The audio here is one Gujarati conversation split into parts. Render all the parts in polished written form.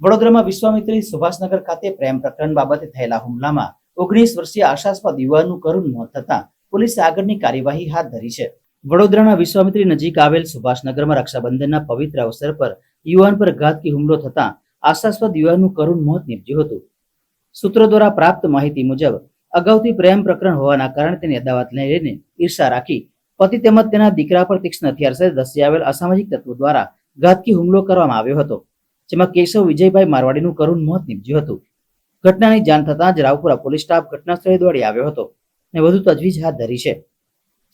વડોદરામાં વિશ્વામિત્રી સુભાષનગર ખાતે પ્રેમ પ્રકરણ બાબતે થયેલા હુમલામાં 19 વર્ષીય આશાસ્પદ યુવાનનું કરુણ મોત થતાં પોલીસે આગળની કાર્યવાહી હાથ ધરી છે। વડોદરાના વિશ્વામિત્રી નજીક આવેલ સુભાષનગરમાં રક્ષાબંધનના પવિત્ર અવસર પર યુવાન પર ઘાતકી હુમલો થતાં આશાસ્પદ યુવાનનું કરુણ મોત નીપજ્યું હતું। સૂત્રો દ્વારા પ્રાપ્ત માહિતી મુજબ અગાઉથી પ્રેમ પ્રકરણ હોવાના કારણે તેની અદાવતને લઈને ઈર્ષા રાખી પતિ તેમજ તેના દીકરા પર તીક્ષ્ણ હથિયાર સાથે ધસી આવેલ અસામાજિક તત્વો દ્વારા ઘાતકી હુમલો કરવામાં આવ્યો હતો, જેમાં કેશવ વિજયભાઈ મારવાડીનું કરુણ મોત નીપજ્યું હતું। ઘટનાની જાણ થતાં જ રાવપુરા પોલીસ સ્ટાફ ઘટના સ્થળે દોડી આવ્યો હતો અને વધુ તજવીજ હાથ ધરી છે।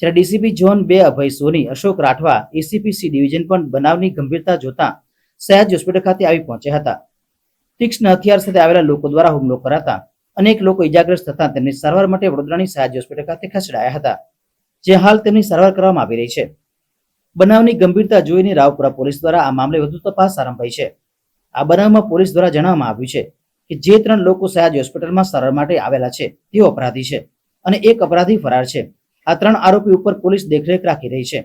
જ્યારે DCP zone 2 Abhay Soni, Ashok Rathwa, ACP C division પણ બનાવની ગંભીરતા જોતા સયાજ હોસ્પિટલ ખાતે આવી પહોંચ્યા હતા। તીક્ષ્ણ હથિયાર સાથે આવેલા લોકો દ્વારા હુમલો કરાતા અનેક લોકો ઇજાગ્રસ્ત થતા તેમની સારવાર માટે વડોદરાની સયાજ હોસ્પિટલ ખાતે ખસેડાયા હતા, જે હાલ તેમની સારવાર કરવામાં આવી રહી છે। બનાવની ગંભીરતા જોઈને રાવપુરા પોલીસ દ્વારા આ મામલે વધુ તપાસ આરંભાઈ છે। આ બનાવમાં પોલીસ દ્વારા જણાવવામાં આવ્યું છે કે જે 3 લોકો સયાજ હોસ્પિટલમાં સારવાર માટે આવેલા છે તેઓ અપરાધી છે અને એક અપરાધી ફરાર છે। આ 3 આરોપી ઉપર પોલીસ દેખરેખ રાખી રહી છે।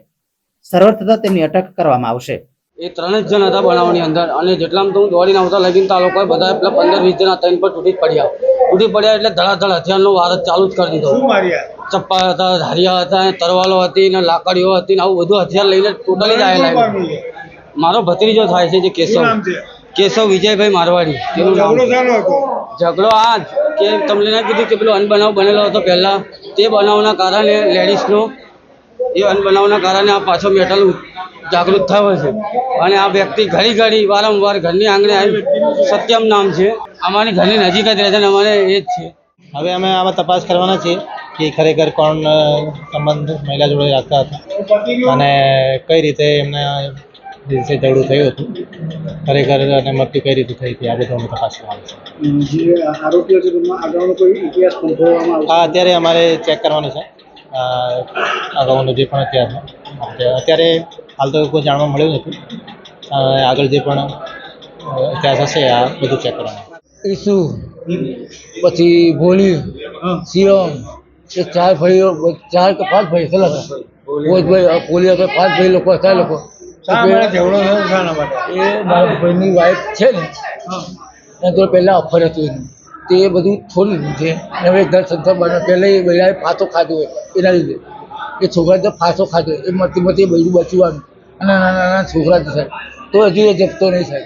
સારવાર થતાં તેમની અટક કરવામાં આવશે। એ 3 જ જણ હતા બનાવની અંદર અને જેટલામાં તો હું દોડીને આવતા લગીને તો આ લોકોએ બધા પેલા 15-20 જણા ત્રણ પર તૂટી પડ્યા એટલે ધડાધડ હથિયારનો વાર ચાલુ જ કરી દીધો। ચપ્પા હતા, ધારિયા હતા, તરવાલો હતી ને લાકડીઓ હતી ને આવું બધું હથિયાર લઈને ટોટલી જ આવેલા। મારો ભત્રીજો થાય છે જે કેશવ વિજયભાઈ મારવાડી, તેનું નામ। ઝઘડો આ કે તમને ના કીધું કે પેલો અનબનાવ બનેલો હતો પહેલા, તે બનાવના કારણે લેડીઝનો એ અનબનાવના કારણે આ પાછો મેટલ જાગૃત થયો છે અને આ વ્યક્તિ ઘડી વારંવાર ઘરની આંગણે આવી, સત્યમ નામ છે, અમારી ઘરની નજીક જ રહે છે અને અમારે એ જ છે। હવે અમે આમાં તપાસ કરવાના છીએ કે ખરેખર કોણ સંબંધ મહિલા જોડે રાખતા હતા અને કઈ રીતે એમના દિવસે ઝઘડું થયું હતું, ખરેખર અને મૃત્યુ કઈ રીતે થઈ હતી, આ બધું અમે તપાસ કરવાનું છે। હા, અત્યારે અમારે ચેક કરવાનું છે અગાઉનો જે પણ અત્યારે હાલ તો કોઈ જાણવા મળ્યું નથી। આગળ જે પણ ઇતિહાસ હશે આ બધું ચેક કરવાનું। ઈસુ પછી ભોલી શિવમ એ 4 ભાઈઓ, 4 કે 5 ભાઈ હતા। ભોજભાઈ પોલી હતા, 5 ભાઈ લોકો હતા। લોકો એ મારા ભાઈની વાઈફ છે ને એના તો પહેલાં અફર હતું એનું, તે બધું છોડી દીધું છે। હવે ઘર સંસાર બને પહેલાં એ બધાએ ફાંસો ખાધો હોય એના લીધે એ છોકરા તો ફાંસો ખાધો એ મરતી બચવાનું અને નાના છોકરા છે તો હજી એ જપતો નહીં સાહેબ।